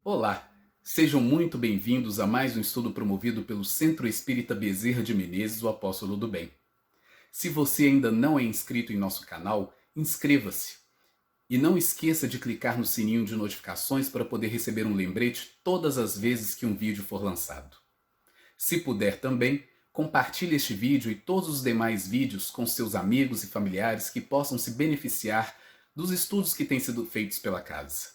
Olá, sejam muito bem-vindos a mais um estudo promovido pelo Centro Espírita Bezerra de Menezes, o Apóstolo do Bem. Se você ainda não é inscrito em nosso canal, inscreva-se. E não esqueça de clicar no sininho de notificações para poder receber um lembrete todas as vezes que um vídeo for lançado. Se puder também, compartilhe este vídeo e todos os demais vídeos com seus amigos e familiares que possam se beneficiar dos estudos que têm sido feitos pela casa.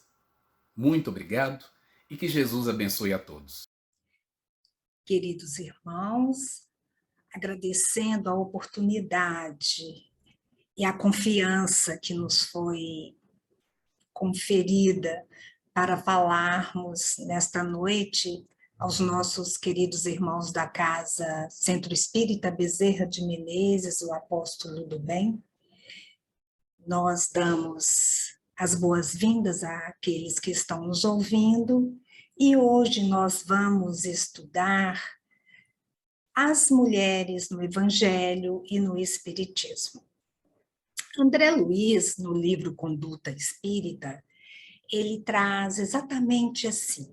Muito obrigado e que Jesus abençoe a todos. Queridos irmãos, agradecendo a oportunidade e a confiança que nos foi conferida para falarmos nesta noite aos nossos queridos irmãos da casa Centro Espírita Bezerra de Menezes, o Apóstolo do Bem. Nós damos as boas-vindas àqueles que estão nos ouvindo e hoje nós vamos estudar as mulheres no Evangelho e no Espiritismo. André Luiz, no livro Conduta Espírita, ele traz exatamente assim: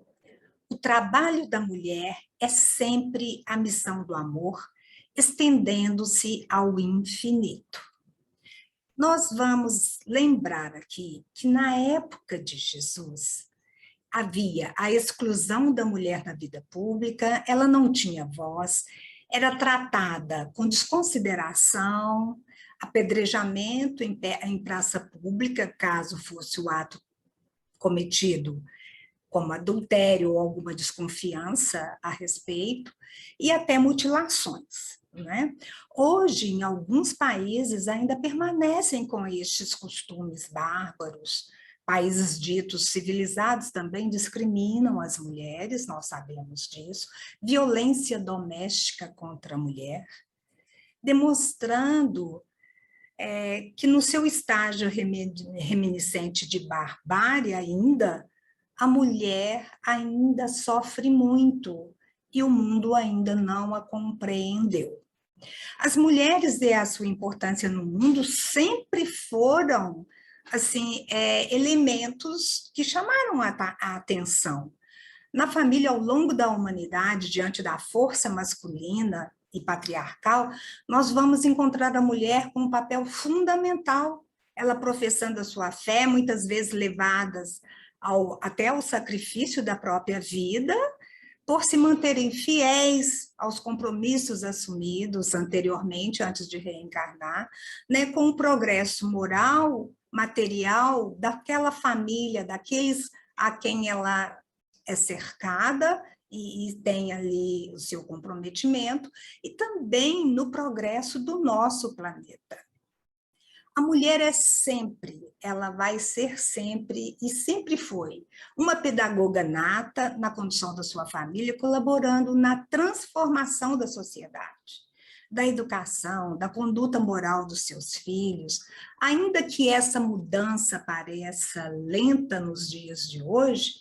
o trabalho da mulher é sempre a missão do amor, estendendo-se ao infinito. Nós vamos lembrar aqui que na época de Jesus, havia a exclusão da mulher na vida pública, ela não tinha voz, era tratada com desconsideração, apedrejamento em praça pública, caso fosse o ato cometido como adultério ou alguma desconfiança a respeito, e até mutilações. Né? Hoje, em alguns países, ainda permanecem com estes costumes bárbaros. Países ditos civilizados também discriminam as mulheres, nós sabemos disso. Violência doméstica contra a mulher, demonstrando que no seu estágio reminiscente de barbárie ainda, a mulher ainda sofre muito e o mundo ainda não a compreendeu. As mulheres e a sua importância no mundo sempre foram assim elementos que chamaram a atenção. Na família, ao longo da humanidade, diante da força masculina e patriarcal, nós vamos encontrar a mulher com um papel fundamental, ela professando a sua fé, muitas vezes levadas até ao sacrifício da própria vida, por se manterem fiéis aos compromissos assumidos anteriormente, antes de reencarnar, né, com o progresso moral, material daquela família, daqueles a quem ela é cercada e tem ali o seu comprometimento, e também no progresso do nosso planeta. A mulher é sempre, ela vai ser sempre, e sempre foi, uma pedagoga nata na condução da sua família, colaborando na transformação da sociedade, da educação, da conduta moral dos seus filhos, ainda que essa mudança pareça lenta nos dias de hoje,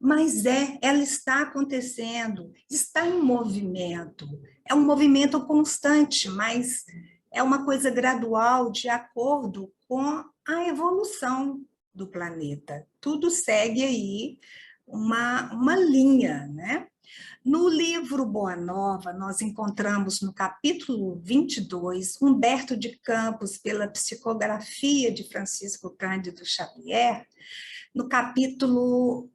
mas ela está acontecendo, está em movimento, é um movimento constante, mas é uma coisa gradual de acordo com a evolução do planeta. Tudo segue aí uma linha, né? No livro Boa Nova, nós encontramos no capítulo 22, Humberto de Campos, pela psicografia de Francisco Cândido Xavier, no capítulo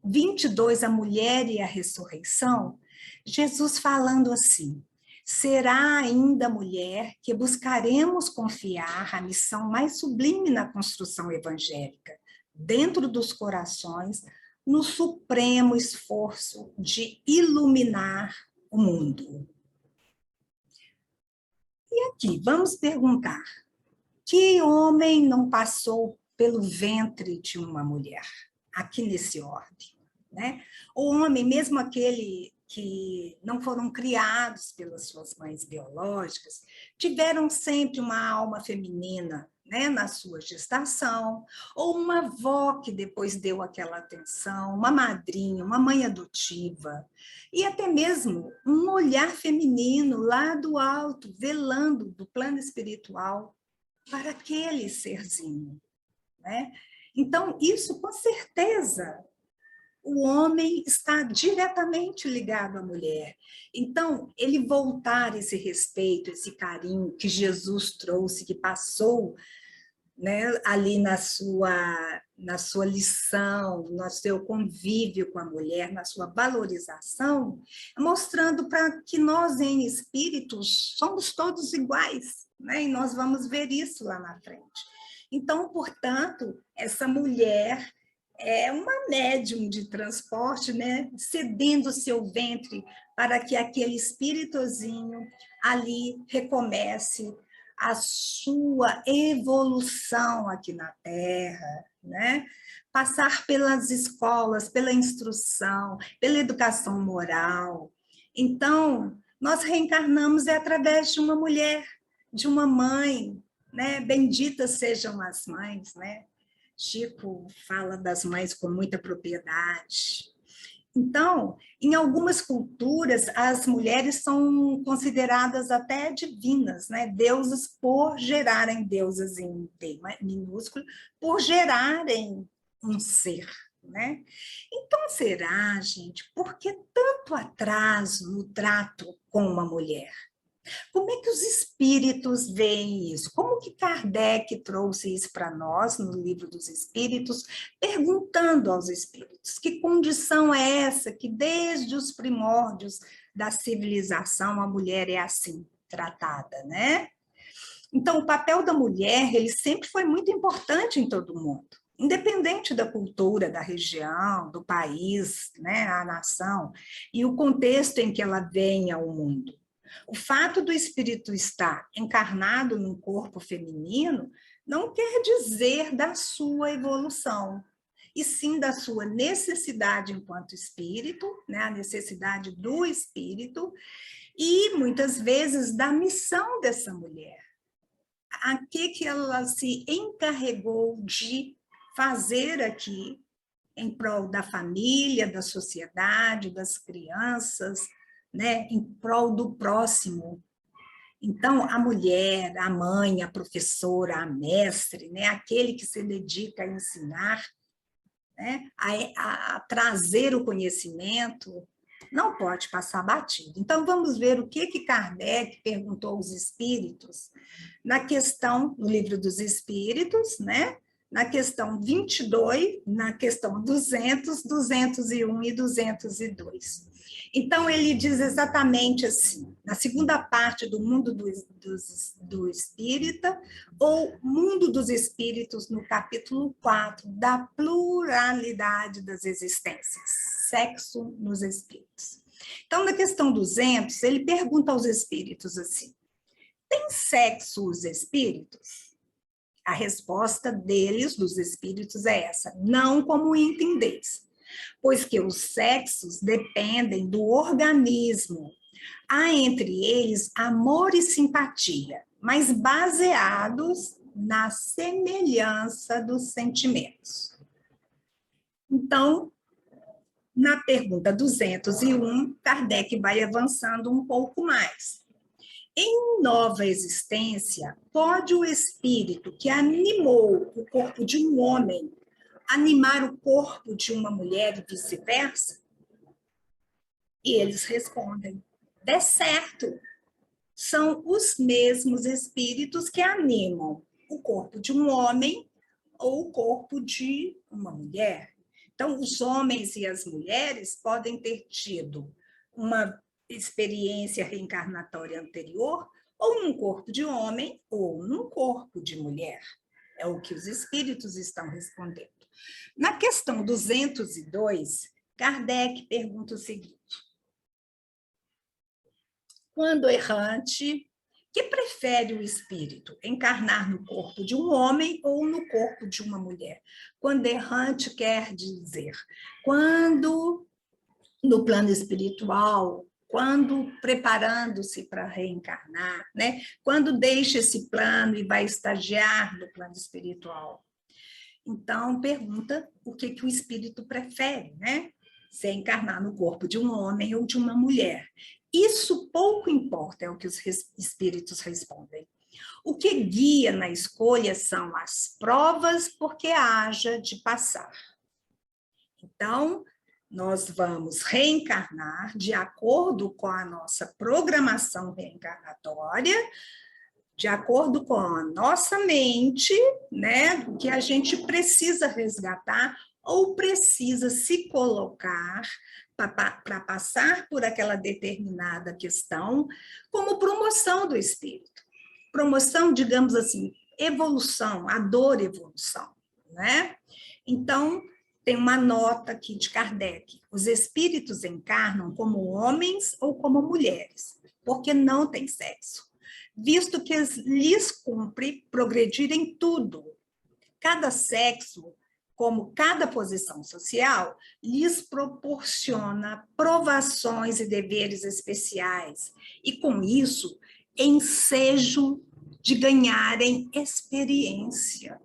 22, A Mulher e a Ressurreição, Jesus falando assim: será ainda, mulher, que buscaremos confiar a missão mais sublime na construção evangélica, dentro dos corações, no supremo esforço de iluminar o mundo. E aqui, vamos perguntar: que homem não passou pelo ventre de uma mulher? Aqui nesse ordem, né? O homem, mesmo aquele que não foram criados pelas suas mães biológicas, tiveram sempre uma alma feminina, né, na sua gestação, ou uma avó que depois deu aquela atenção, uma madrinha, uma mãe adotiva, e até mesmo um olhar feminino lá do alto, velando do plano espiritual para aquele serzinho, né? Então, isso com certeza o homem está diretamente ligado à mulher. Então, ele voltar esse respeito, esse carinho que Jesus trouxe, que passou, né, ali na sua lição, no seu convívio com a mulher, na sua valorização, mostrando para que nós, em espíritos, somos todos iguais, né? E nós vamos ver isso lá na frente. Então, portanto, essa mulher é uma médium de transporte, né? Cedendo seu ventre para que aquele espíritozinho ali recomece a sua evolução aqui na Terra, né? Passar pelas escolas, pela instrução, pela educação moral. Então, nós reencarnamos através de uma mulher, de uma mãe, né? Benditas sejam as mães, né? Chico fala das mães com muita propriedade. Então, em algumas culturas, as mulheres são consideradas até divinas, né? Deusas por gerarem, deusas em D minúsculo, por gerarem um ser, né? Então, será, gente, por que tanto atraso no trato com uma mulher? Como é que os espíritos veem isso? Como que Kardec trouxe isso para nós no Livro dos Espíritos, perguntando aos espíritos que condição é essa que desde os primórdios da civilização a mulher é assim tratada, né? Então, o papel da mulher, ele sempre foi muito importante em todo mundo, independente da cultura, da região, do país, né, a nação, e o contexto em que ela vem ao mundo. O fato do espírito estar encarnado num corpo feminino não quer dizer da sua evolução, e sim da sua necessidade enquanto espírito, né, a necessidade do espírito, e muitas vezes da missão dessa mulher. A que ela se encarregou de fazer aqui em prol da família, da sociedade, das crianças, né, em prol do próximo. Então, a mulher, a mãe, a professora, a mestre, né, aquele que se dedica a ensinar, né, a trazer o conhecimento, não pode passar batido. Então, vamos ver o que Kardec perguntou aos espíritos na questão, no Livro dos Espíritos, né, na questão 22, na questão 200, 201 e 202. Então, ele diz exatamente assim, na segunda parte do mundo do espírita, ou mundo dos espíritos, no capítulo 4, da pluralidade das existências, sexo nos espíritos. Então, na questão 200, ele pergunta aos espíritos assim, tem sexo os espíritos? A resposta deles, dos espíritos, é essa, não como entendeis, pois que os sexos dependem do organismo. Há entre eles amor e simpatia, mas baseados na semelhança dos sentimentos. Então, na pergunta 201, Kardec vai avançando um pouco mais. Em nova existência, pode o espírito que animou o corpo de um homem animar o corpo de uma mulher e vice-versa? E eles respondem, é certo, são os mesmos espíritos que animam o corpo de um homem ou o corpo de uma mulher. Então, os homens e as mulheres podem ter tido uma experiência reencarnatória anterior, ou num corpo de homem, ou num corpo de mulher. É o que os espíritos estão respondendo. Na questão 202, Kardec pergunta o seguinte, quando errante, que prefere o espírito? Encarnar no corpo de um homem ou no corpo de uma mulher? Quando errante quer dizer, quando no plano espiritual, quando preparando-se para reencarnar, né? Quando deixa esse plano e vai estagiar no plano espiritual. Então, pergunta o que o espírito prefere, né? Se é encarnar no corpo de um homem ou de uma mulher. Isso pouco importa, é o que os espíritos respondem. O que guia na escolha são as provas porque haja de passar. Então, nós vamos reencarnar de acordo com a nossa programação reencarnatória, de acordo com a nossa mente, né, que a gente precisa resgatar ou precisa se colocar para passar por aquela determinada questão, como promoção do espírito. Promoção, digamos assim, evolução, a dor evolução, né? Então, tem uma nota aqui de Kardec: os espíritos encarnam como homens ou como mulheres, porque não tem sexo, visto que lhes cumpre progredir em tudo. Cada sexo, como cada posição social, lhes proporciona provações e deveres especiais, e com isso, ensejo de ganharem experiência.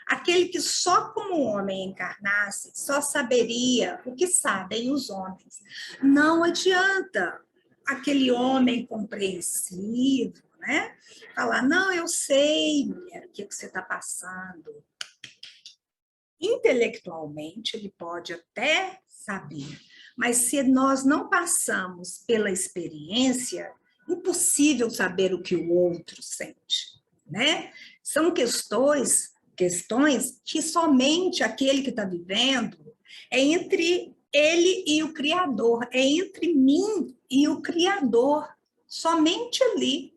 Aquele que só como homem encarnasse, só saberia o que sabem os homens. Não adianta aquele homem compreensivo, né? Falar, não, eu sei, mulher, o que você está passando. Intelectualmente, ele pode até saber, mas se nós não passamos pela experiência, impossível saber o que o outro sente, né? São questões que somente aquele que está vivendo é entre ele e o Criador, é entre mim e o Criador, somente ali.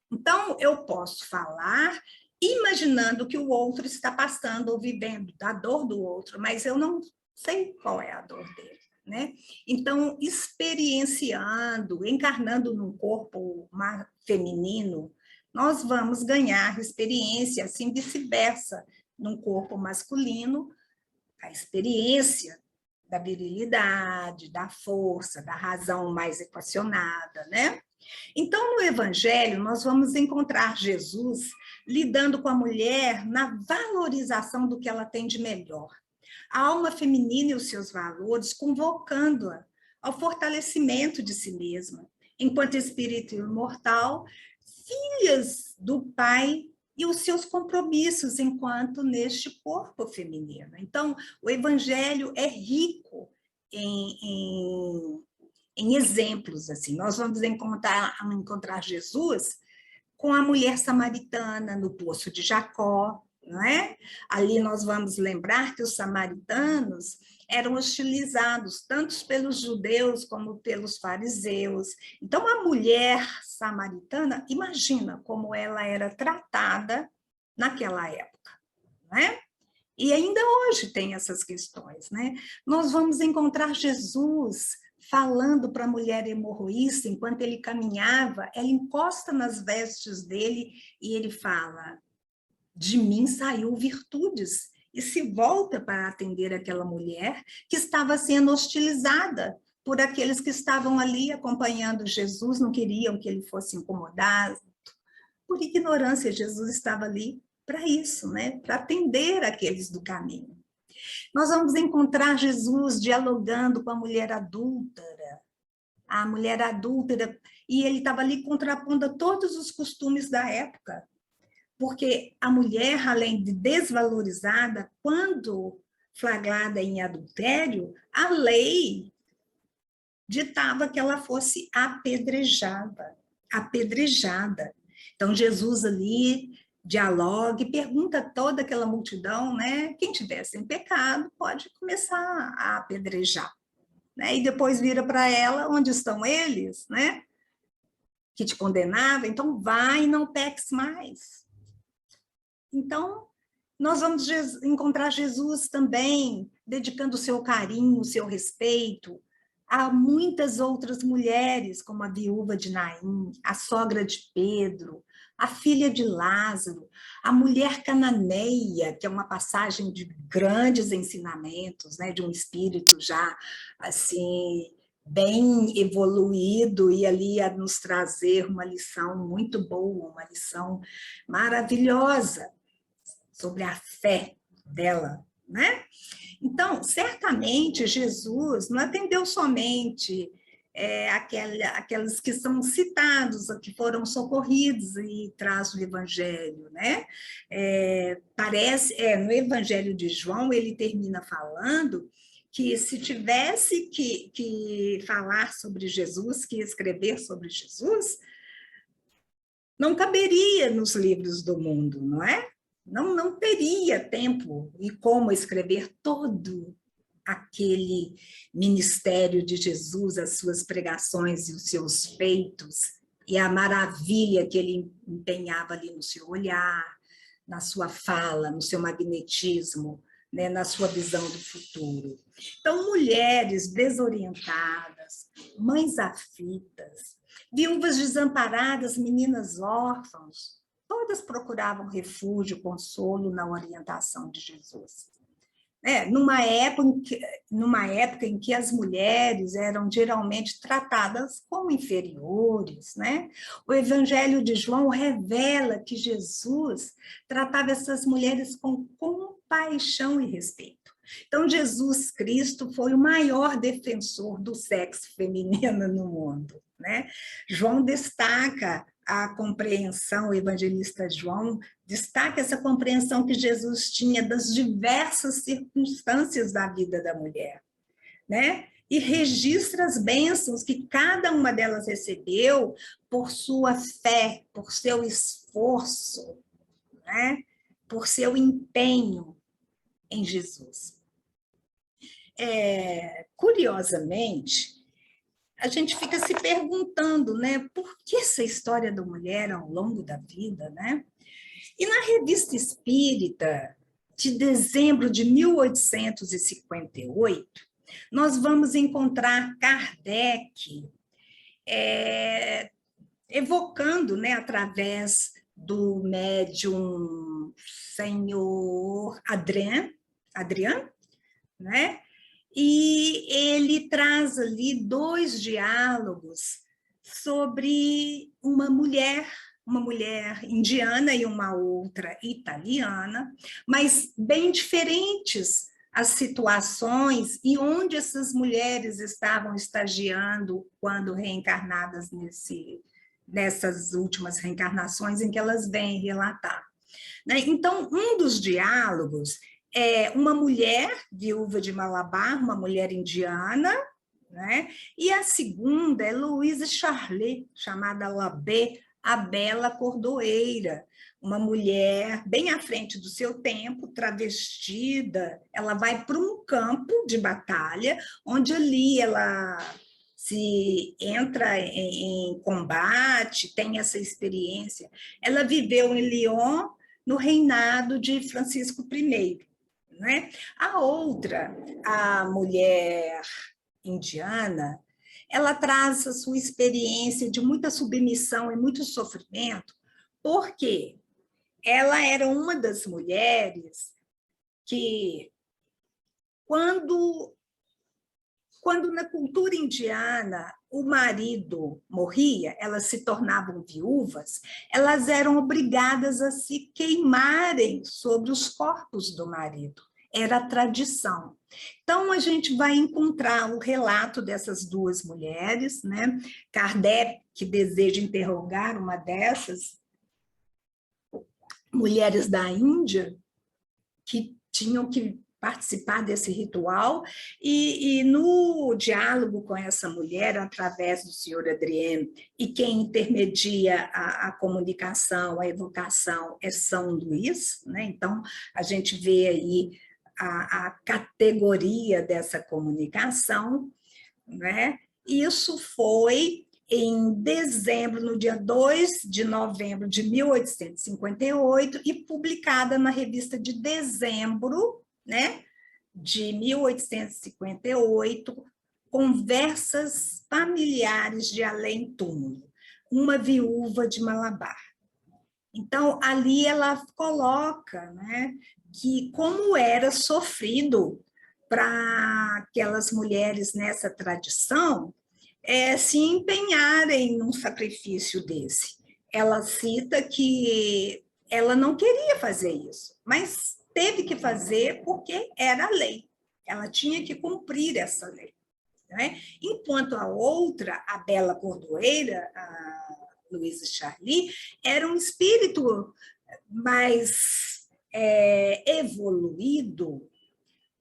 Então, eu posso falar imaginando que o outro está passando ou vivendo da dor do outro, mas eu não sei qual é a dor dele, né? Então, experienciando, encarnando num corpo feminino, nós vamos ganhar experiência, assim vice-versa, num corpo masculino, a experiência da virilidade, da força, da razão mais equacionada, né? Então, no Evangelho, nós vamos encontrar Jesus lidando com a mulher na valorização do que ela tem de melhor. A alma feminina e os seus valores, convocando-a ao fortalecimento de si mesma, enquanto espírito imortal, filhas do Pai e os seus compromissos enquanto neste corpo feminino. Então, o Evangelho é rico em exemplos, assim. Nós vamos encontrar Jesus com a mulher samaritana no poço de Jacó, não é? Ali nós vamos lembrar que os samaritanos eram hostilizados tanto pelos judeus como pelos fariseus. Então, a mulher samaritana, imagina como ela era tratada naquela época, não é? E ainda hoje tem essas questões, né? Nós vamos encontrar Jesus falando para a mulher hemorroísta, enquanto ele caminhava, ela encosta nas vestes dele e ele fala, de mim saiu virtudes, e se volta para atender aquela mulher que estava sendo hostilizada por aqueles que estavam ali acompanhando Jesus, não queriam que ele fosse incomodado. Por ignorância, Jesus estava ali para isso, né? Para atender aqueles do caminho. Nós vamos encontrar Jesus dialogando com a mulher adúltera, e ele estava ali contrapondo a todos os costumes da época, porque a mulher, além de desvalorizada, quando flagrada em adultério, a lei ditava que ela fosse apedrejada. Então, Jesus ali dialoga e pergunta a toda aquela multidão, né? Quem tiver sem pecado pode começar a apedrejar, né? E depois vira para ela, onde estão eles, né? Que te condenava, então vai e não peques mais. Então, nós vamos encontrar Jesus também dedicando o seu carinho, o seu respeito a muitas outras mulheres, como a viúva de Naim, a sogra de Pedro, a filha de Lázaro, a mulher cananeia, que é uma passagem de grandes ensinamentos, né, de um espírito já assim bem evoluído e ali a nos trazer uma lição muito boa, uma lição maravilhosa sobre a fé dela, né? Então, certamente, Jesus não atendeu somente aqueles que são citados, que foram socorridos e traz o Evangelho, né? No Evangelho de João, ele termina falando que se tivesse que falar sobre Jesus, que escrever sobre Jesus, não caberia nos livros do mundo, não é? Não teria tempo e como escrever todo aquele ministério de Jesus, as suas pregações e os seus feitos, e a maravilha que ele empenhava ali no seu olhar, na sua fala, no seu magnetismo, né, na sua visão do futuro. Então, mulheres desorientadas, mães aflitas, viúvas desamparadas, meninas órfãs, todas procuravam refúgio, consolo na orientação de Jesus. Numa época em que as mulheres eram geralmente tratadas como inferiores, né? O Evangelho de João revela que Jesus tratava essas mulheres com compaixão e respeito. Então, Jesus Cristo foi o maior defensor do sexo feminino no mundo, né? João destaca a compreensão, o evangelista João destaca essa compreensão que Jesus tinha das diversas circunstâncias da vida da mulher, né? E registra as bênçãos que cada uma delas recebeu por sua fé, por seu esforço, né? Por seu empenho em Jesus. Curiosamente, a gente fica se perguntando, né, por que essa história da mulher ao longo da vida, né? E na Revista Espírita, de dezembro de 1858, nós vamos encontrar Kardec evocando, né, através do médium senhor Adrien, né? E ele traz ali 2 diálogos sobre uma mulher indiana e uma outra italiana, mas bem diferentes as situações e onde essas mulheres estavam estagiando quando reencarnadas nessas últimas reencarnações em que elas vêm relatar. Né? Então, um dos diálogos é uma mulher viúva de Malabar, uma mulher indiana, né? E a segunda é Louise Charlet, chamada Labé, a Bela Cordoeira, uma mulher bem à frente do seu tempo, travestida, ela vai para um campo de batalha, onde ali ela se entra em combate, tem essa experiência. Ela viveu em Lyon, no reinado de Francisco I. Né? A outra, a mulher indiana, ela traz a sua experiência de muita submissão e muito sofrimento, porque ela era uma das mulheres que, quando na cultura indiana o marido morria, elas se tornavam viúvas, elas eram obrigadas a se queimarem sobre os corpos do marido. Era a tradição. Então, a gente vai encontrar o relato dessas 2 mulheres, né? Kardec, que deseja interrogar uma dessas mulheres da Índia, que tinham que participar desse ritual, e no diálogo com essa mulher, através do senhor Adrien, e quem intermedia a comunicação, a evocação, é São Luís, né? Então, a gente vê aí a categoria dessa comunicação, né? Isso foi em dezembro, no dia 2 de novembro de 1858, e publicada na revista de dezembro, né, de 1858, Conversas Familiares de Além Túmulo, uma viúva de Malabar. Então, ali ela coloca, né, que como era sofrido para aquelas mulheres nessa tradição se empenharem num sacrifício desse. Ela cita que ela não queria fazer isso, mas teve que fazer porque era a lei. Ela tinha que cumprir essa lei. Né? Enquanto a outra, a Bela Cordoeira, a Louise Charlet, era um espírito mais evoluído,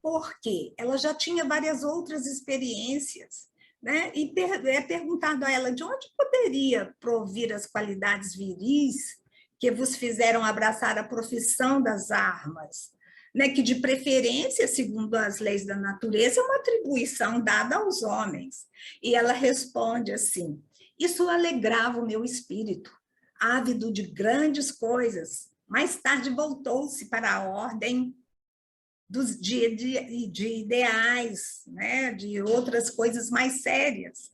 porque ela já tinha várias outras experiências, né? E é perguntado a ela de onde poderia provir as qualidades viris que vos fizeram abraçar a profissão das armas, né? Que de preferência, segundo as leis da natureza, é uma atribuição dada aos homens. E ela responde assim: isso alegrava o meu espírito, ávido de grandes coisas. Mais tarde voltou-se para a ordem de ideais, né? De outras coisas mais sérias.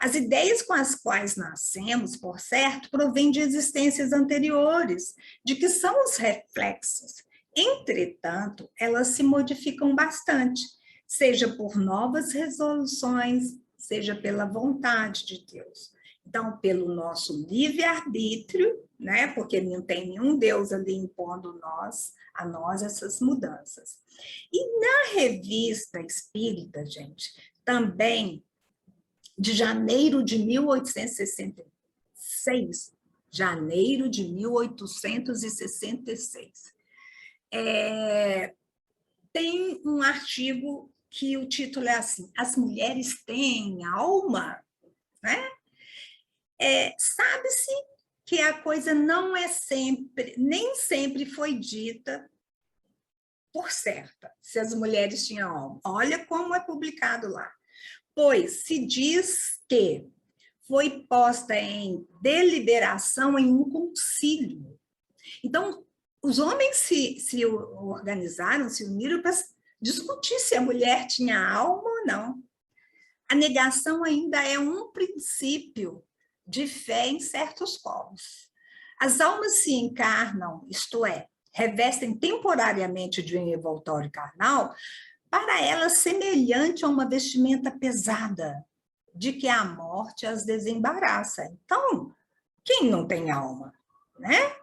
As ideias com as quais nascemos, por certo, provêm de existências anteriores, de que são os reflexos. Entretanto, elas se modificam bastante, seja por novas resoluções, seja pela vontade de Deus. Então, pelo nosso livre-arbítrio, né? Porque não tem nenhum Deus ali impondo a nós essas mudanças. E na revista Espírita, gente, também, de janeiro de 1866, janeiro de 1866, tem um artigo que o título é assim: As mulheres têm alma, né? Sabe-se que a coisa não é sempre, nem sempre foi dita por certa, se as mulheres tinham alma. Olha como é publicado lá. Pois se diz que foi posta em deliberação em um concílio. Então, os homens se organizaram, se uniram para discutir se a mulher tinha alma ou não. A negação ainda é um princípio de fé em certos povos. As almas se encarnam, isto é, revestem temporariamente de um envoltório carnal, para elas semelhante a uma vestimenta pesada, de que a morte as desembaraça. Então, quem não tem alma, né?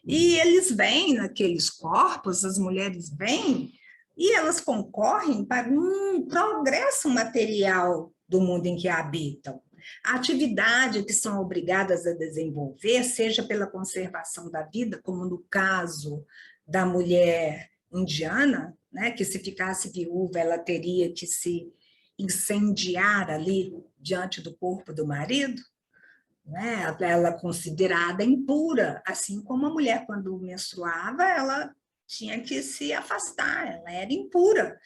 E eles vêm naqueles corpos, as mulheres vêm, e elas concorrem para um progresso material do mundo em que habitam. A atividade que são obrigadas a desenvolver, seja pela conservação da vida, como no caso da mulher indiana, né, que se ficasse viúva, ela teria que se incendiar ali diante do corpo do marido, né? Ela é considerada impura, assim como a mulher, quando menstruava, ela tinha que se afastar, ela era impura.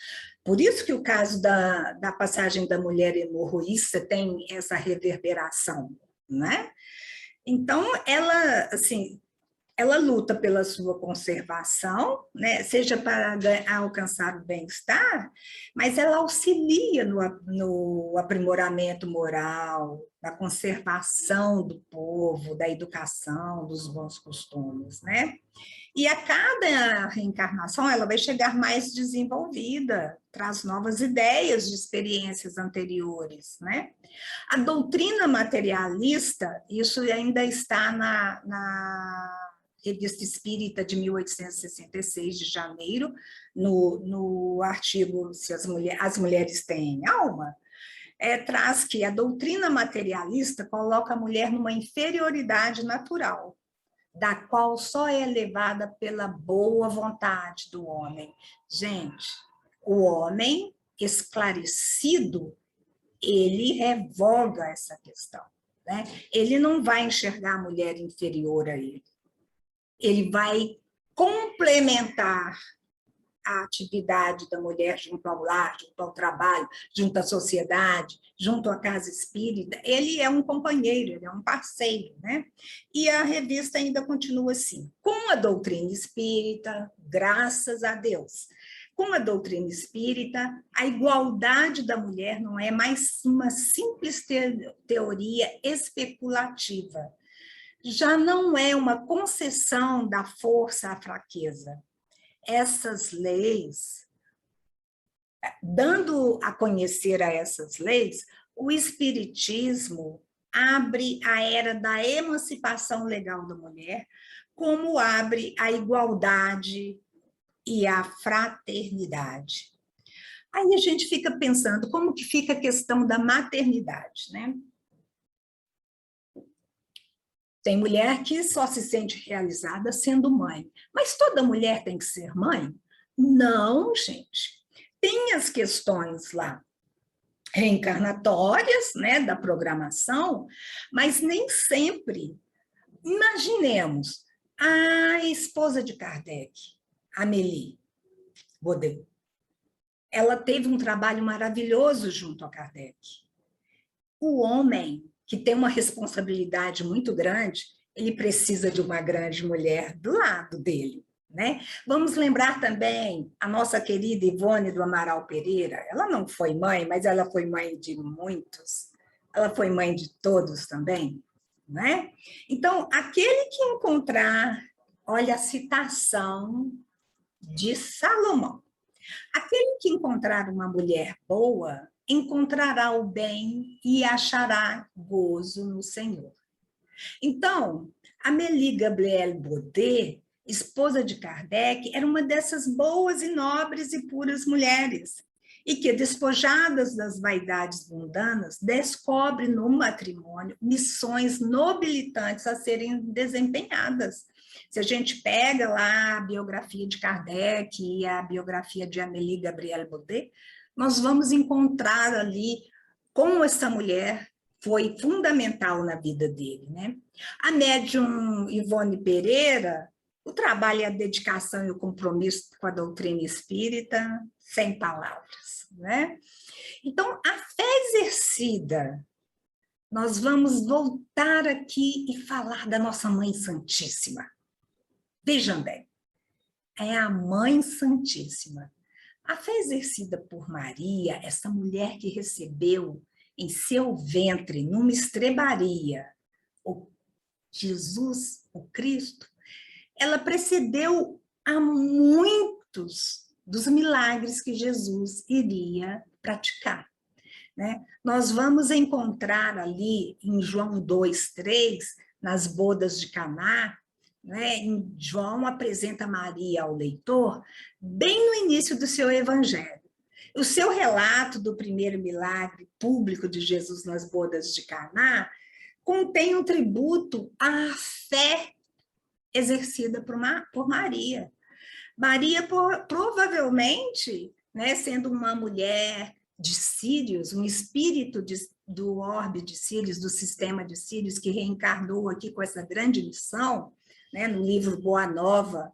Por isso que o caso da passagem da mulher hemorroísta tem essa reverberação, né? Então, ela, assim, ela luta pela sua conservação, né? Seja para alcançar o bem-estar, mas ela auxilia no aprimoramento moral, na conservação do povo, da educação, dos bons costumes, né? E a cada reencarnação ela vai chegar mais desenvolvida, traz novas ideias de experiências anteriores, né? A doutrina materialista, isso ainda está na Revista Espírita de 1866, de janeiro, no artigo Se as mulheres têm alma, traz que a doutrina materialista coloca a mulher numa inferioridade natural, da qual só é elevada pela boa vontade do homem. Gente, o homem esclarecido, ele revoga essa questão, né? Ele não vai enxergar a mulher inferior a ele. Ele vai complementar a atividade da mulher junto ao lar, junto ao trabalho, junto à sociedade, junto à casa espírita. Ele é um companheiro, ele é um parceiro, né? E a revista ainda continua assim: com a doutrina espírita, graças a Deus, com a doutrina espírita, a igualdade da mulher não é mais uma simples teoria especulativa. Já não é uma concessão da força à fraqueza. Essas leis, dando a conhecer a essas leis, o Espiritismo abre a era da emancipação legal da mulher, como abre a igualdade e a fraternidade. Aí a gente fica pensando, como que fica a questão da maternidade, né? Tem mulher que só se sente realizada sendo mãe. Mas toda mulher tem que ser mãe? Não, gente. Tem tem as questões lá reencarnatórias, né, da programação, mas nem sempre. Imaginemos a esposa de Kardec, Amélie Baudet. Ela teve um trabalho maravilhoso junto a Kardec. O homem, que tem uma responsabilidade muito grande, ele precisa de uma grande mulher do lado dele, né? Vamos lembrar também a nossa querida Ivone do Amaral Pereira. Ela não foi mãe, mas ela foi mãe de muitos. Ela foi mãe de todos também, né? Então, aquele que encontrar, olha a citação de Salomão, aquele que encontrar uma mulher boa, encontrará o bem e achará gozo no Senhor. Então, Amélie Gabrielle Baudet, esposa de Kardec, era uma dessas boas e nobres e puras mulheres, e que, despojadas das vaidades mundanas, descobre no matrimônio missões nobilitantes a serem desempenhadas. Se a gente pega lá a biografia de Kardec e a biografia de Amélie Gabrielle Baudet, nós vamos encontrar ali como essa mulher foi fundamental na vida dele, né? A médium Ivone Pereira, o trabalho, a dedicação e o compromisso com a doutrina espírita, sem palavras, né? Então, a fé exercida, nós vamos voltar aqui e falar da nossa Mãe Santíssima. Vejam bem, é a Mãe Santíssima. A fé exercida por Maria, essa mulher que recebeu em seu ventre, numa estrebaria, o Jesus, o Cristo, ela precedeu a muitos dos milagres que Jesus iria praticar, né? Nós vamos encontrar ali em João 2:3, nas bodas de Caná, né? João apresenta Maria ao leitor bem no início do seu evangelho. O seu relato do primeiro milagre público de Jesus nas bodas de Caná contém um tributo à fé exercida por Maria. Maria, provavelmente, né, sendo uma mulher de Sírios, um espírito do orbe de Sírios, do sistema de Sírios, que reencarnou aqui com essa grande missão, né, no livro Boa Nova,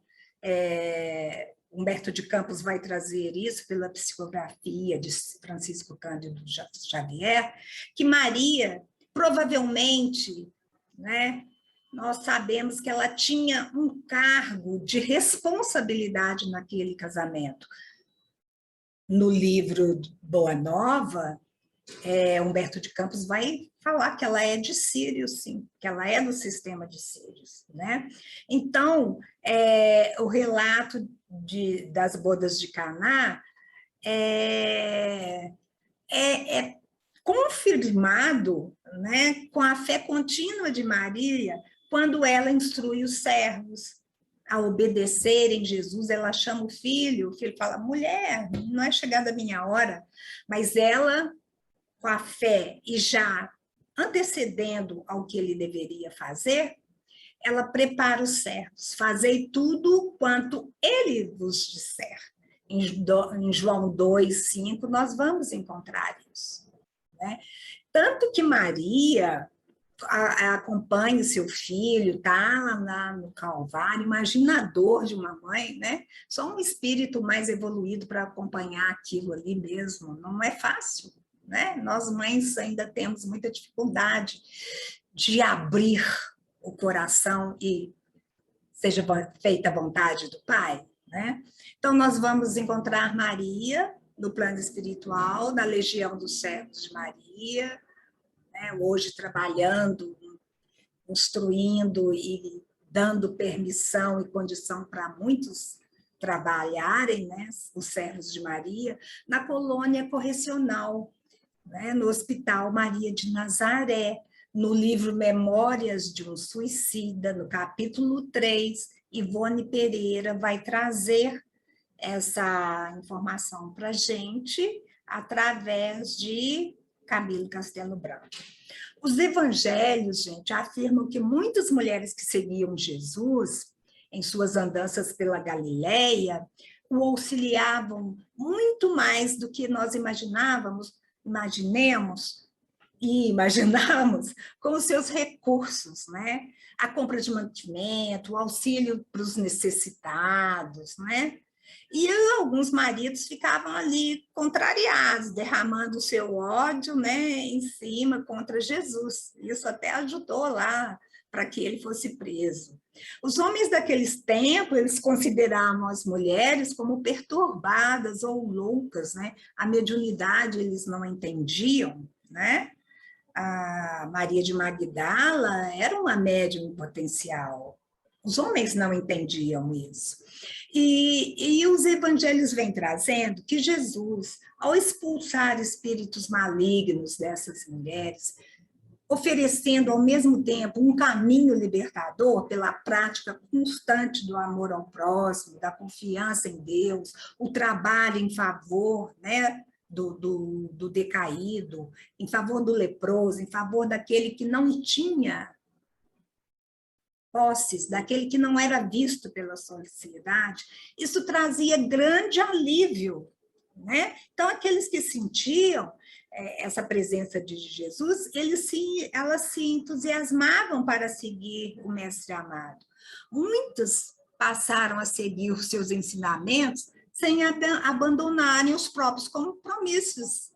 Humberto de Campos vai trazer isso pela psicografia de Francisco Cândido Xavier, que Maria, provavelmente, né, nós sabemos que ela tinha um cargo de responsabilidade naquele casamento. No livro Boa Nova, Humberto de Campos vai falar que ela é de Sírios, sim, que ela é do sistema de Sírios, né? Então, o relato das bodas de Caná é confirmado, né, com a fé contínua de Maria, quando ela instrui os servos a obedecerem Jesus. Ela chama o filho fala, mulher, não é chegada a minha hora, mas ela, com a fé e já antecedendo ao que ele deveria fazer, ela prepara os servos, fazei tudo quanto ele vos disser. Em João 2:5, nós vamos encontrar isso, né? Tanto que Maria acompanha o seu filho, está lá no Calvário, imagina a dor de uma mãe, né? Só um espírito mais evoluído para acompanhar aquilo ali mesmo, não é fácil, né? Nós mães ainda temos muita dificuldade de abrir o coração e seja feita a vontade do Pai, né? Então, nós vamos encontrar Maria no plano espiritual, na Legião dos Servos de Maria, né? Hoje trabalhando, instruindo e dando permissão e condição para muitos trabalharem, né? Os Servos de Maria, na colônia correcional, né? No Hospital Maria de Nazaré, no livro Memórias de um Suicida, no capítulo 3, Ivone Pereira vai trazer essa informação para a gente através de Camilo Castelo Branco. Os evangelhos, gente, afirmam que muitas mulheres que seguiam Jesus em suas andanças pela Galileia o auxiliavam muito mais do que nós imaginamos e imaginamos com os seus recursos, né? A compra de mantimento, o auxílio para os necessitados, né? E alguns maridos ficavam ali contrariados, derramando o seu ódio, né, em cima contra Jesus. Isso até ajudou lá para que ele fosse preso. Os homens daqueles tempos, eles consideravam as mulheres como perturbadas ou loucas, né? A mediunidade eles não entendiam, né? A Maria de Magdala era uma médium em potencial. Os homens não entendiam isso. E os evangelhos vêm trazendo que Jesus, ao expulsar espíritos malignos dessas mulheres, oferecendo ao mesmo tempo um caminho libertador pela prática constante do amor ao próximo, da confiança em Deus, o trabalho em favor, né, do decaído, em favor do leproso, em favor daquele que não tinha posses, daquele que não era visto pela sociedade, isso trazia grande alívio, né? Então, aqueles que sentiam essa presença de Jesus, elas se entusiasmavam para seguir o Mestre amado. Muitos passaram a seguir os seus ensinamentos sem abandonarem os próprios compromissos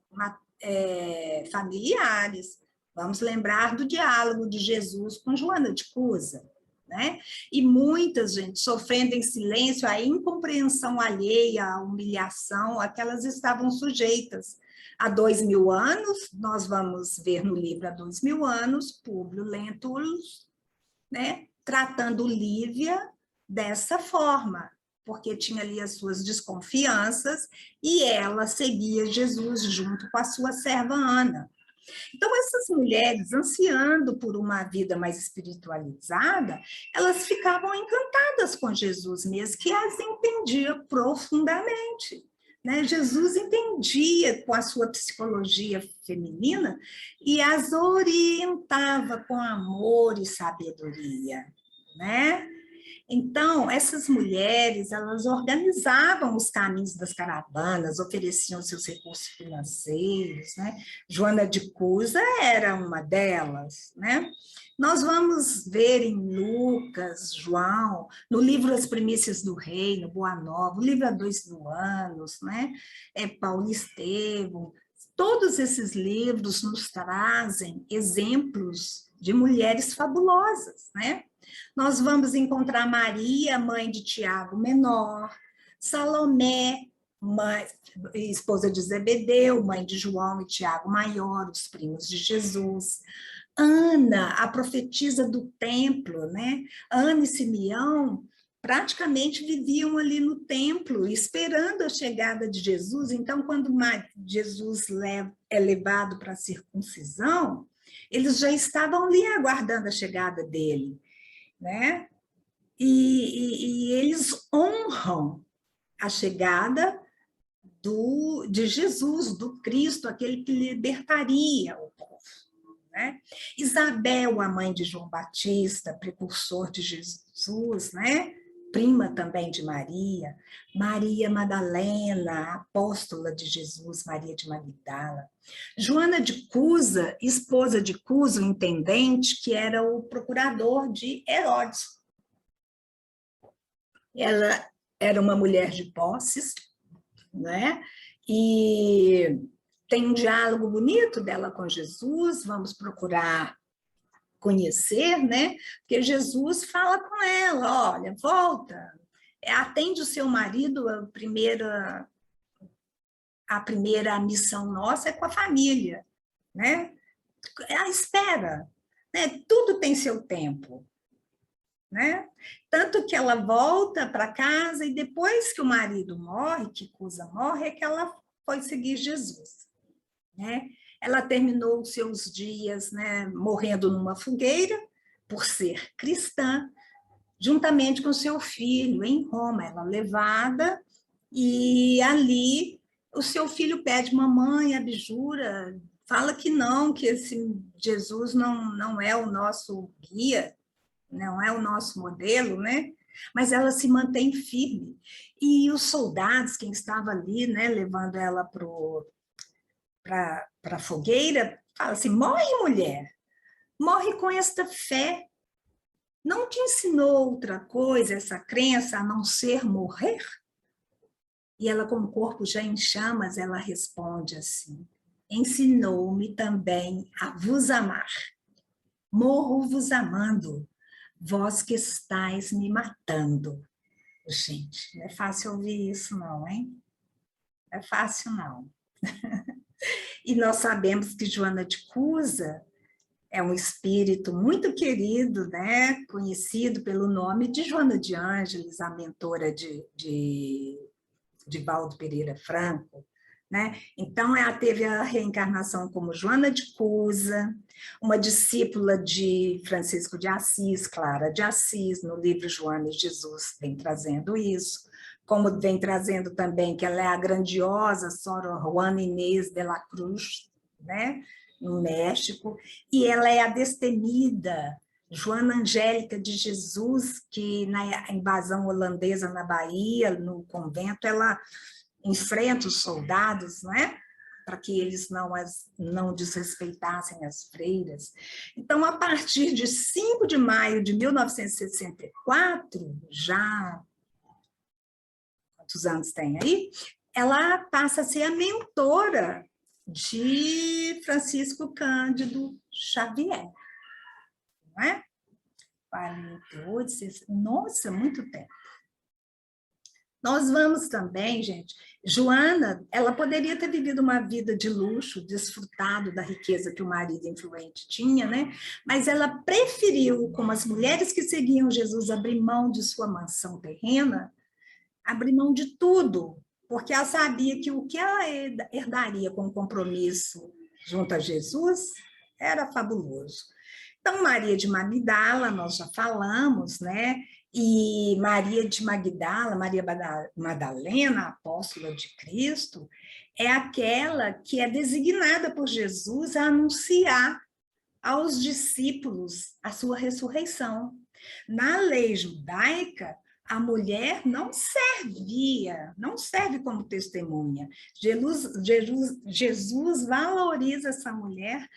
familiares. Vamos lembrar do diálogo de Jesus com Joana de Cusa, né? E muitas, gente, sofrendo em silêncio a incompreensão alheia, a humilhação a que elas estavam sujeitas. Há 2000 anos, nós vamos ver no livro Há 2000 anos, Públio Lentulus, né, tratando Lívia dessa forma, porque tinha ali as suas desconfianças e ela seguia Jesus junto com a sua serva Ana. Então, essas mulheres, ansiando por uma vida mais espiritualizada, elas ficavam encantadas com Jesus mesmo, que as entendia profundamente. Né? Jesus entendia com a sua psicologia feminina e as orientava com amor e sabedoria, né? Então, essas mulheres, elas organizavam os caminhos das caravanas, ofereciam seus recursos financeiros, né? Joana de Cusa era uma delas, né? Nós vamos ver em Lucas, João, no livro As Primícias do Reino, Boa Nova, o livro Há 2000 anos, né? Paulo Estevão, todos esses livros nos trazem exemplos de mulheres fabulosas, né? Nós vamos encontrar Maria, mãe de Tiago Menor, Salomé, esposa de Zebedeu, mãe de João e Tiago Maior, os primos de Jesus. Ana, a profetisa do templo, né? Ana e Simeão praticamente viviam ali no templo, esperando a chegada de Jesus. Então, quando Jesus é levado para a circuncisão, eles já estavam ali aguardando a chegada dele, né? E eles honram a chegada de Jesus, do Cristo, aquele que libertaria o povo. Né? Isabel, a mãe de João Batista, precursor de Jesus, né? Prima também de Maria, Maria Madalena, apóstola de Jesus, Maria de Magdala, Joana de Cusa, esposa de Cusa, o intendente, que era o procurador de Herodes. Ela era uma mulher de posses, né? E tem um diálogo bonito dela com Jesus, vamos procurar conhecer, né? Porque Jesus fala com ela, olha, volta, atende o seu marido, a primeira missão nossa é com a família, né? É a espera, né? Tudo tem seu tempo, né? Tanto que ela volta para casa e depois que o marido morre, que Cusa morre, é que ela foi seguir Jesus, né? Ela terminou os seus dias, né, morrendo numa fogueira, por ser cristã, juntamente com seu filho, em Roma. Ela levada, e ali o seu filho pede, mamãe, abjura, fala que não, que esse Jesus não é o nosso guia, não é o nosso modelo, né? mas ela se mantém firme. E os soldados, quem estava ali, né, levando ela para a fogueira, fala assim, morre, mulher, morre com esta fé. Não te ensinou outra coisa, essa crença, a não ser morrer? E ela, com o corpo já em chamas, ela responde assim, ensinou-me também a vos amar. Morro vos amando, vós que estáis me matando. Gente, não é fácil ouvir isso não, hein? Não é fácil não. E nós sabemos que Joana de Cusa é um espírito muito querido, né? Conhecido pelo nome de Joana de Ângeles, a mentora de Valdo Pereira Franco, né? Então, ela teve a reencarnação como Joana de Cusa, uma discípula de Francisco de Assis, Clara de Assis, no livro Joana e Jesus vem trazendo isso, como vem trazendo também que ela é a grandiosa Sor Juana Inês de la Cruz, né? No México, e ela é a destemida Joana Angélica de Jesus, que na invasão holandesa na Bahia, no convento, ela enfrenta os soldados, né? Para que eles não desrespeitassem as freiras. Então, a partir de 5 de maio de 1964, já quantos anos tem aí? Ela passa a ser a mentora de Francisco Cândido Xavier. Não é? 48, 60, nossa, muito tempo. Nós vamos também, gente, Joana, ela poderia ter vivido uma vida de luxo, desfrutado da riqueza que o marido influente tinha, né? Mas ela preferiu, como as mulheres que seguiam Jesus, abrir mão de sua mansão terrena, abrir mão de tudo, porque ela sabia que o que ela herdaria com o compromisso junto a Jesus era fabuloso. Então, Maria de Magdala, nós já falamos, né? E Maria de Magdala, Maria Madalena, apóstola de Cristo, é aquela que é designada por Jesus a anunciar aos discípulos a sua ressurreição. Na lei judaica, a mulher não serve como testemunha. Jesus valoriza essa mulher,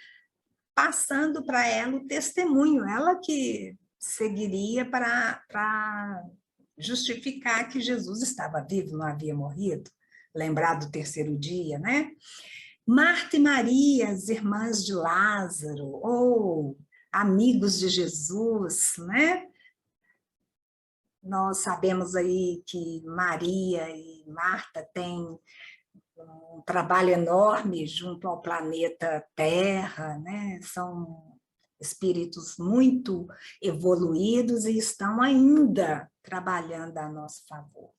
passando para ela o testemunho, ela que seguiria para justificar que Jesus estava vivo, não havia morrido, lembrar do terceiro dia, né? Marta e Maria, as irmãs de Lázaro, ou amigos de Jesus, né? Nós sabemos aí que Maria e Marta têm um trabalho enorme junto ao planeta Terra, né? São espíritos muito evoluídos e estão ainda trabalhando a nosso favor.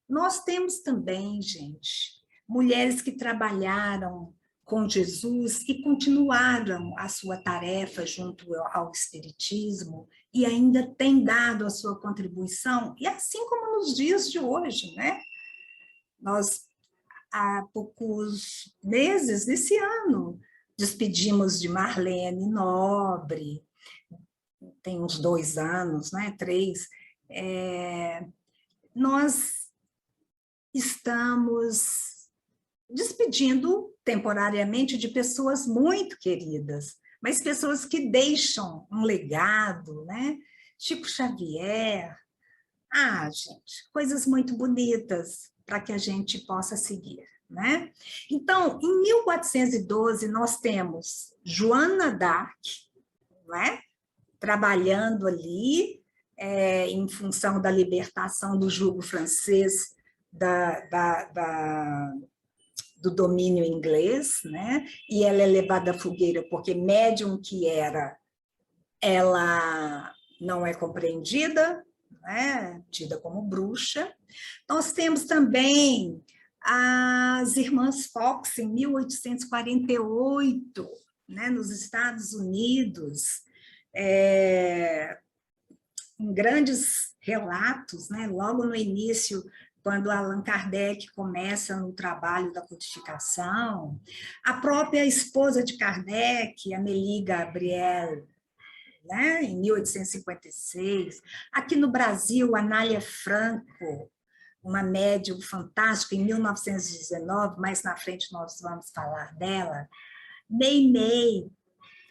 Nós temos também, gente, mulheres que trabalharam com Jesus e continuaram a sua tarefa junto ao espiritismo e ainda têm dado a sua contribuição, e assim como nos dias de hoje, né? Nós, há poucos meses, esse ano, despedimos de Marlene Nobre, tem uns 2 anos, né, 3. Nós estamos despedindo temporariamente de pessoas muito queridas, mas pessoas que deixam um legado, né? Chico Xavier. Gente, coisas muito bonitas para que a gente possa seguir, né? Então, em 1412, nós temos Joana d'Arc, né? Trabalhando ali em função da libertação do jugo francês do domínio inglês, né? E ela é levada à fogueira porque médium que era, ela não é compreendida, né? Tida como bruxa. Nós temos também as irmãs Fox, em 1848, né? Nos Estados Unidos, em grandes relatos, né? Logo no início, quando Allan Kardec começa no trabalho da codificação, a própria esposa de Kardec, Amélie Gabrielle né, em 1856. Aqui no Brasil, Anália Franco, uma médium fantástica, em 1919, mais na frente nós vamos falar dela. Meimei,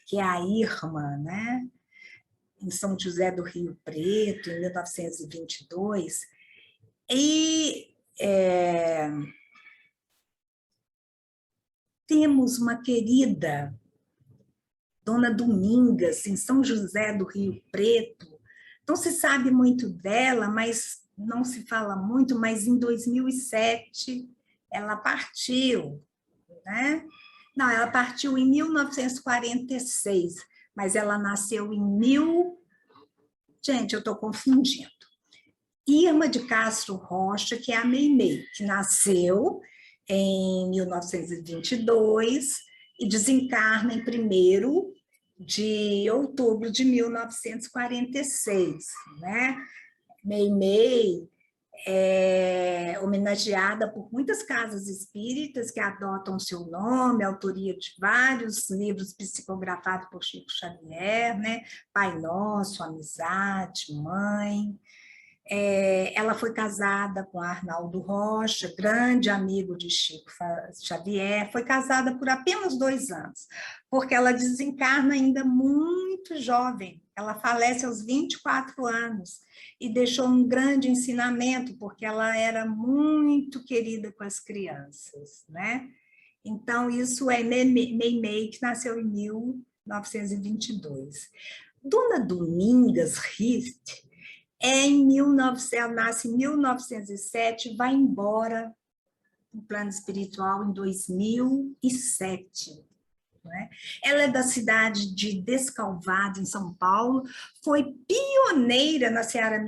que é a Irmã, né, em São José do Rio Preto, em 1922. E temos uma querida, Dona Domingas, em São José do Rio Preto. Não se sabe muito dela, mas não se fala muito, mas em 2007 ela partiu, né? Não, ela partiu em 1946, mas ela nasceu em Gente, eu estou confundindo. Irma de Castro Rocha, que é a Meimei, que nasceu em 1922 e desencarna em 1º de outubro de 1946, né? Meimei é homenageada por muitas casas espíritas que adotam seu nome, autoria de vários livros psicografados por Chico Xavier, né? Pai Nosso, Amizade, Mãe. Ela foi casada com Arnaldo Rocha, grande amigo de Chico Xavier, foi casada por apenas 2 anos, porque ela desencarna ainda muito jovem, ela falece aos 24 anos, e deixou um grande ensinamento, porque ela era muito querida com as crianças, né? Então, isso é Meimei, que nasceu em 1922. Dona Domingas Rist, ela nasce em 1907, vai embora no plano espiritual em 2007. Né? Ela é da cidade de Descalvado, em São Paulo, foi pioneira na seara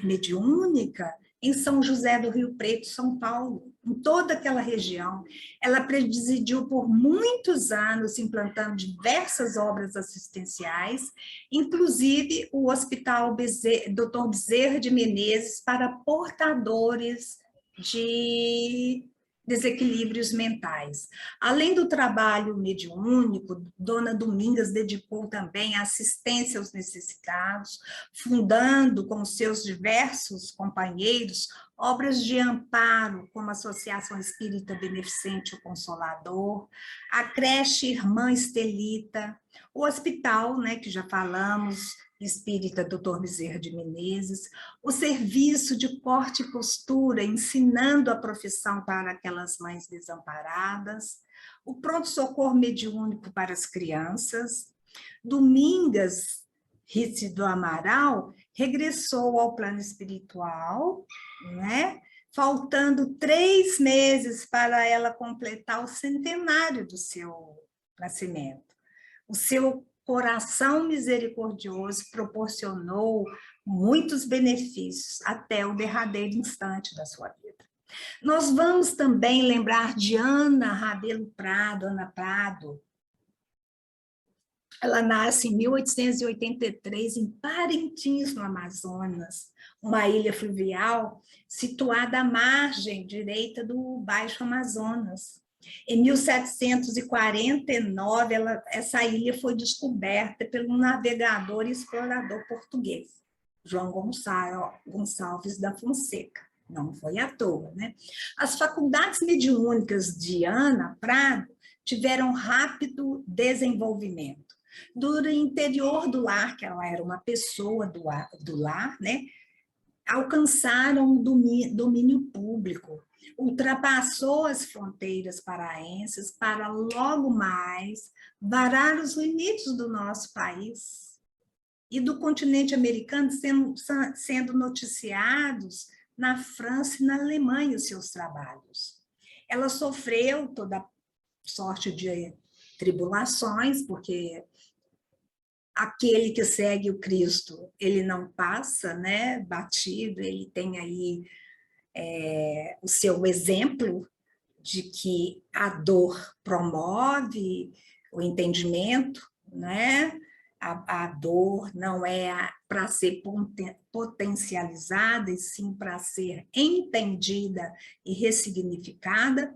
mediúnica em São José do Rio Preto, São Paulo, em toda aquela região. Ela presidiu por muitos anos, implantando diversas obras assistenciais, inclusive o Hospital Dr. Bezerra de Menezes para portadores de desequilíbrios mentais. Além do trabalho mediúnico, Dona Domingas dedicou também a assistência aos necessitados, fundando com seus diversos companheiros obras de amparo, como a Associação Espírita Beneficente O Consolador, a creche Irmã Estelita, o hospital, né, que já falamos, Espírita Dr. Bezerra de Menezes, o serviço de corte e costura, ensinando a profissão para aquelas mães desamparadas, o pronto-socorro mediúnico para as crianças. Domingas Ritz do Amaral regressou ao plano espiritual, né? Faltando 3 meses para ela completar o centenário do seu nascimento. O seu coração misericordioso proporcionou muitos benefícios até o derradeiro instante da sua vida. Nós vamos também lembrar de Ana Rabelo Prado, Ana Prado. Ela nasce em 1883 em Parintins, no Amazonas, uma ilha fluvial situada à margem direita do Baixo Amazonas. Em 1749, essa ilha foi descoberta pelo navegador e explorador português, João Gonçalves da Fonseca. Não foi à toa, né? As faculdades mediúnicas de Ana Prado tiveram rápido desenvolvimento. Do interior do lar, que ela era uma pessoa do lar, né? Alcançaram o domínio público, ultrapassou as fronteiras paraenses para logo mais varar os limites do nosso país e do continente americano, sendo noticiados na França e na Alemanha os seus trabalhos. Ela sofreu toda sorte de tribulações, porque aquele que segue o Cristo, ele não passa, né, batido, ele tem aí o seu exemplo de que a dor promove o entendimento, né? A dor não é para ser potencializada, e sim para ser entendida e ressignificada.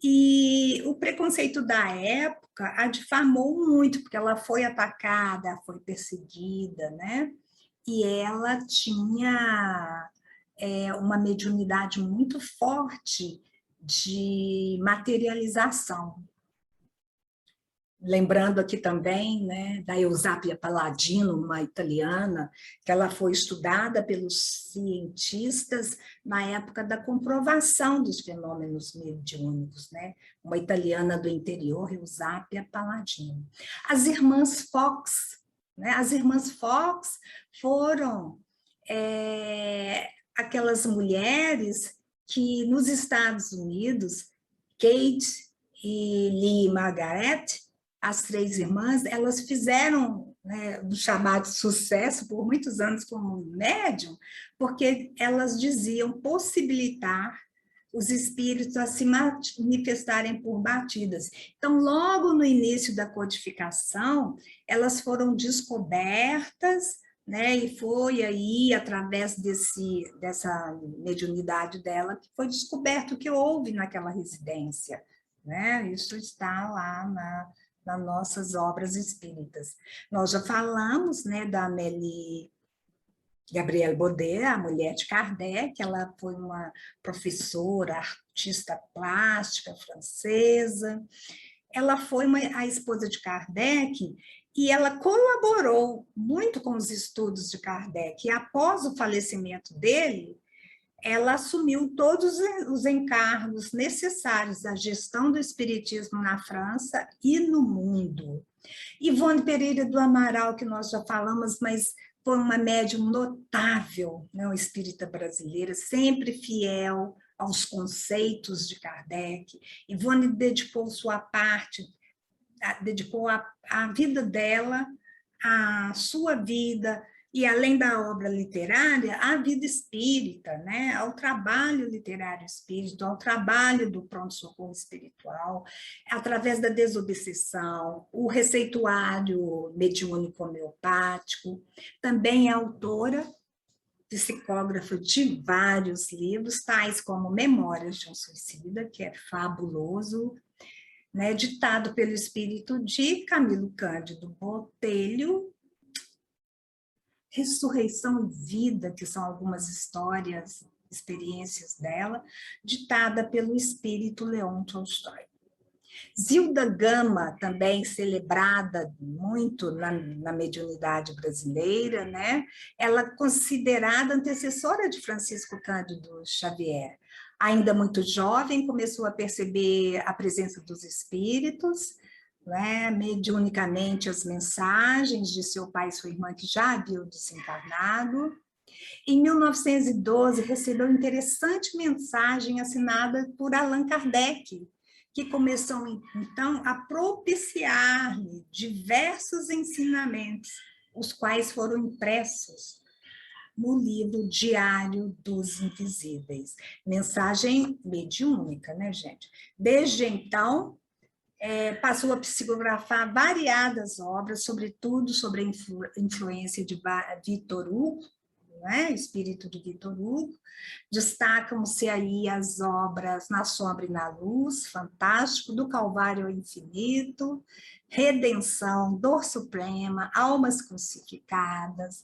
E o preconceito da época a difamou muito, porque ela foi atacada, foi perseguida, né? E ela tinha uma mediunidade muito forte de materialização. Lembrando aqui também, né, da Eusapia Palladino, uma italiana, que ela foi estudada pelos cientistas na época da comprovação dos fenômenos mediúnicos, né? Uma italiana do interior, Eusapia Palladino. As irmãs Fox, né? As irmãs Fox foram aquelas mulheres que nos Estados Unidos, Kate e Lee Margaret, as três irmãs, elas fizeram, né, um chamado sucesso por muitos anos como médium, porque elas diziam possibilitar os espíritos a se manifestarem por batidas. Então, logo no início da codificação, elas foram descobertas, né, e foi aí, através dessa mediunidade dela, que foi descoberto o que houve naquela residência. Né? Isso está lá nas nossas obras espíritas. Nós já falamos, né, da Amélie Gabrielle Baudet, a mulher de Kardec. Ela foi uma professora, artista plástica francesa. Ela foi a esposa de Kardec e ela colaborou muito com os estudos de Kardec. E após o falecimento dele, ela assumiu todos os encargos necessários à gestão do espiritismo na França e no mundo. Ivone Pereira do Amaral, que nós já falamos, mas foi uma médium notável, né, uma espírita brasileira, sempre fiel aos conceitos de Kardec. Ivone dedicou sua parte, dedicou a vida dela, a sua vida, e além da obra literária, a vida espírita, né? Ao trabalho literário espírita, ao trabalho do pronto-socorro espiritual, através da desobsessão, o receituário mediúnico homeopático. Também é autora, psicógrafa de vários livros, tais como Memórias de um Suicida, que é fabuloso, né? Ditado pelo espírito de Camilo Cândido Botelho, Ressurreição e Vida, que são algumas histórias, experiências dela, ditada pelo espírito Leon Tolstói. Zilda Gama, também celebrada muito na mediunidade brasileira, né? Ela é considerada antecessora de Francisco Cândido Xavier. Ainda muito jovem, começou a perceber a presença dos espíritos, né, mediunicamente as mensagens de seu pai e sua irmã, que já haviam desencarnado. Em 1912, recebeu interessante mensagem assinada por Allan Kardec, que começou, então, a propiciar-lhe diversos ensinamentos, os quais foram impressos no livro Diário dos Invisíveis. Mensagem mediúnica, né, gente? Desde então, passou a psicografar variadas obras, sobretudo sobre a influência de Victor Hugo, né? Espírito de Victor Hugo. Destacam-se aí as obras Na Sombra e na Luz, fantástico, Do Calvário ao Infinito, Redenção, Dor Suprema, Almas Crucificadas.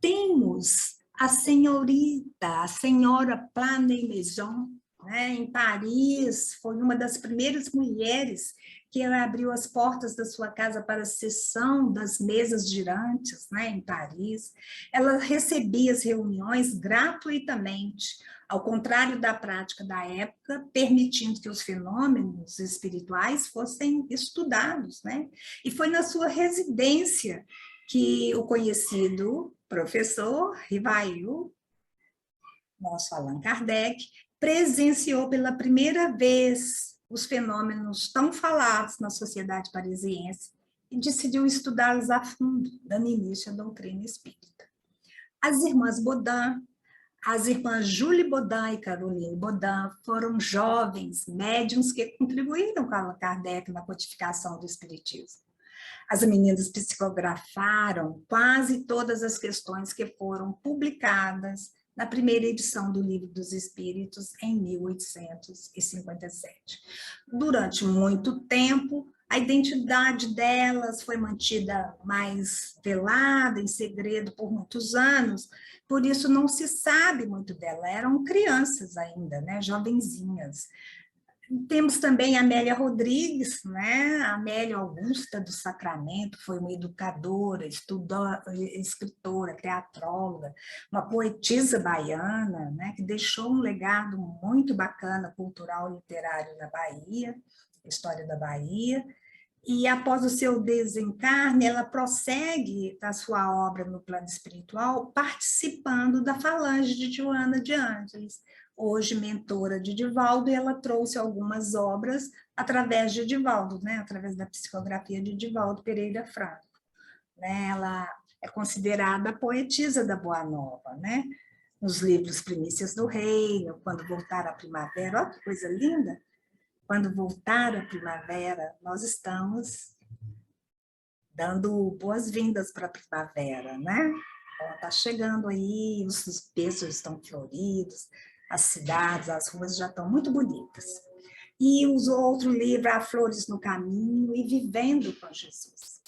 Temos a senhorita, a senhora Planey-Maison, né, em Paris, foi uma das primeiras mulheres que ela abriu as portas da sua casa para a sessão das mesas girantes, né, em Paris. Ela recebia as reuniões gratuitamente, ao contrário da prática da época, permitindo que os fenômenos espirituais fossem estudados, né? E foi na sua residência que o conhecido professor Rivail, nosso Allan Kardec, presenciou pela primeira vez os fenômenos tão falados na sociedade parisiense e decidiu estudá-los a fundo, dando início à doutrina espírita. As irmãs Baudin, as irmãs Julie Baudin e Caroline Baudin foram jovens médiuns que contribuíram com Allan Kardec na codificação do espiritismo. As meninas psicografaram quase todas as questões que foram publicadas na primeira edição do Livro dos Espíritos, em 1857. Durante muito tempo, a identidade delas foi mantida mais velada, em segredo, por muitos anos, por isso não se sabe muito dela, eram crianças ainda, né, jovenzinhas. Temos também a Amélia Rodrigues, né? A Amélia Augusta do Sacramento, foi uma educadora, escritora, teatróloga, uma poetisa baiana, né? Que deixou um legado muito bacana, cultural e literário na Bahia, história da Bahia. E após o seu desencarne, ela prossegue a sua obra no plano espiritual, participando da falange de Joana de Ângeles, hoje mentora de Divaldo, e ela trouxe algumas obras através de Divaldo, né? Através da psicografia de Divaldo Pereira Franco. Né? Ela é considerada a poetisa da Boa Nova, né? Nos livros Primícias do Reino, Quando Voltar a Primavera, olha que coisa linda! Quando voltar a primavera, nós estamos dando boas-vindas para a primavera, né? Ela está chegando aí, os pêssegos estão floridos, as cidades, as ruas já estão muito bonitas. E os outros livros, Há Flores no Caminho e Vivendo com Jesus.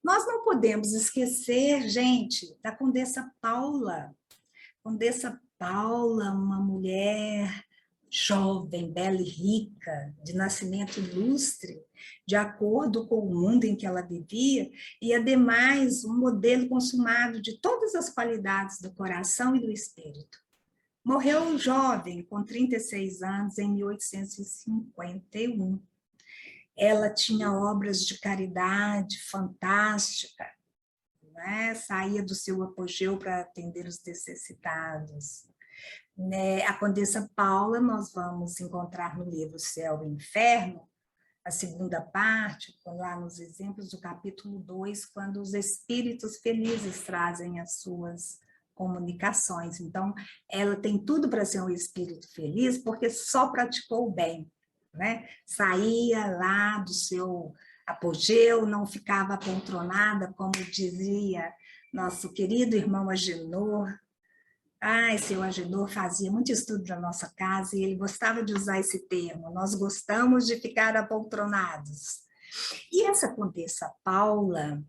Nós não podemos esquecer, gente, da Condessa Paula. Condessa Paula, uma mulher jovem, bela e rica, de nascimento ilustre, de acordo com o mundo em que ela vivia, e, ademais, um modelo consumado de todas as qualidades do coração e do espírito. Morreu jovem, com 36 anos, em 1851. Ela tinha obras de caridade fantástica, né? Saía do seu apogeu para atender os necessitados. A Condessa Paula nós vamos encontrar no livro Céu e Inferno, a segunda parte, lá nos exemplos do capítulo 2, quando os espíritos felizes trazem as suas comunicações. Então, ela tem tudo para ser um espírito feliz, porque só praticou o bem, né? Saía lá do seu apogeu, não ficava apoltronada, como dizia nosso querido irmão Agenor. Seu Agenor fazia muito estudo na nossa casa e ele gostava de usar esse termo, nós gostamos de ficar apoltronados. E essa Condessa Paula,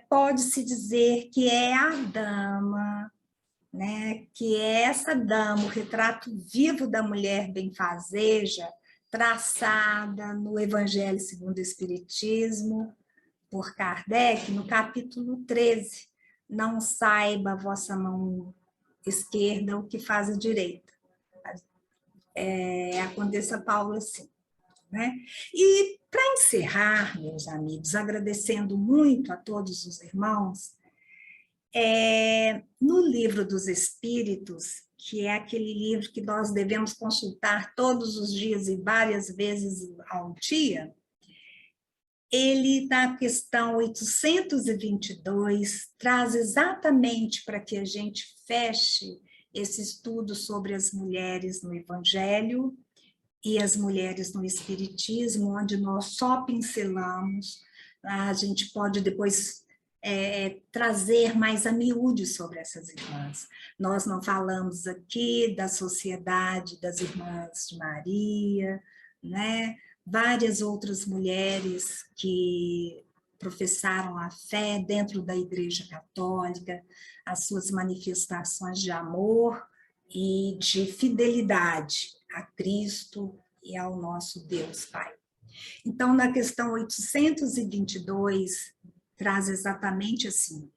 pode-se dizer que é a dama, né? Que é essa dama, o retrato vivo da mulher benfazeja, traçada no Evangelho segundo o Espiritismo, por Kardec, no capítulo 13, não saiba a vossa mão esquerda o que faz a direita. A Condessa Paula, sim. Né? E, para encerrar, meus amigos, agradecendo muito a todos os irmãos, no Livro dos Espíritos, que é aquele livro que nós devemos consultar todos os dias e várias vezes ao dia, ele, na questão 822, traz exatamente para que a gente feche esse estudo sobre as mulheres no Evangelho e as mulheres no Espiritismo, onde nós só pincelamos, a gente pode depois trazer mais a miúde sobre essas irmãs. Nós não falamos aqui da Sociedade das Irmãs de Maria, né? Várias outras mulheres que professaram a fé dentro da Igreja Católica, as suas manifestações de amor e de fidelidade a Cristo e ao nosso Deus Pai. Então, na questão 822, traz exatamente assim: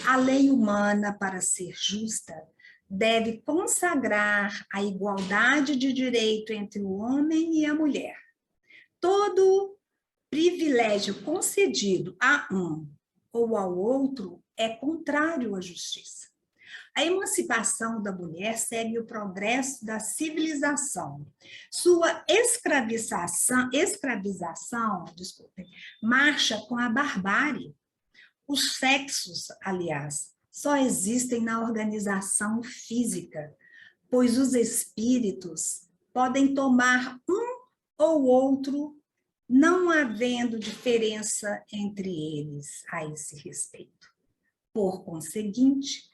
a lei humana, para ser justa, deve consagrar a igualdade de direito entre o homem e a mulher. Todo privilégio concedido a um ou ao outro é contrário à justiça. A emancipação da mulher segue o progresso da civilização. Sua escravização, marcha com a barbárie. Os sexos, aliás, só existem na organização física, pois os espíritos podem tomar um ou outro, não havendo diferença entre eles a esse respeito. Por conseguinte,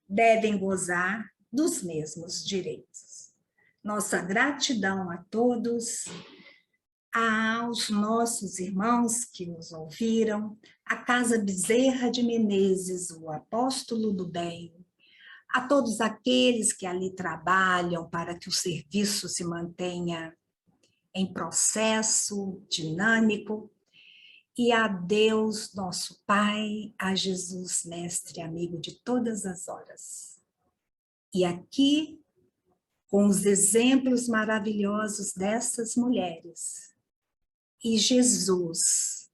devem gozar dos mesmos direitos. Nossa gratidão a todos, aos nossos irmãos que nos ouviram, a Casa Bezerra de Menezes, o Apóstolo do Bem, a todos aqueles que ali trabalham para que o serviço se mantenha em processo dinâmico, e a Deus, nosso Pai, a Jesus, Mestre, amigo de todas as horas. E aqui, com os exemplos maravilhosos dessas mulheres, e Jesus,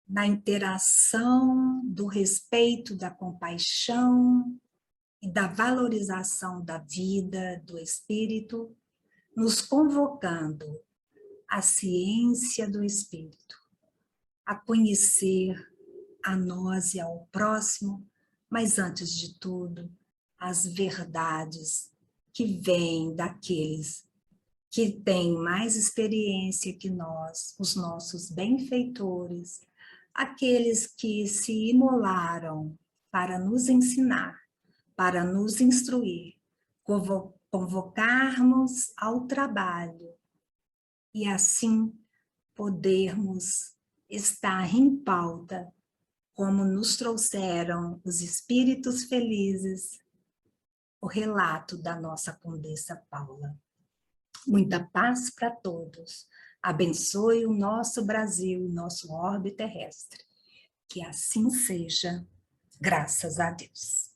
na interação do respeito, da compaixão e da valorização da vida, do espírito, nos convocando à ciência do espírito, a conhecer a nós e ao próximo, mas antes de tudo, as verdades que vêm daqueles que têm mais experiência que nós, os nossos benfeitores, aqueles que se imolaram para nos ensinar, para nos instruir, convocarmos ao trabalho e assim podermos estar em pauta, como nos trouxeram os espíritos felizes, o relato da nossa Condessa Paula. Muita paz para todos. Abençoe o nosso Brasil, o nosso orbe terrestre. Que assim seja, graças a Deus.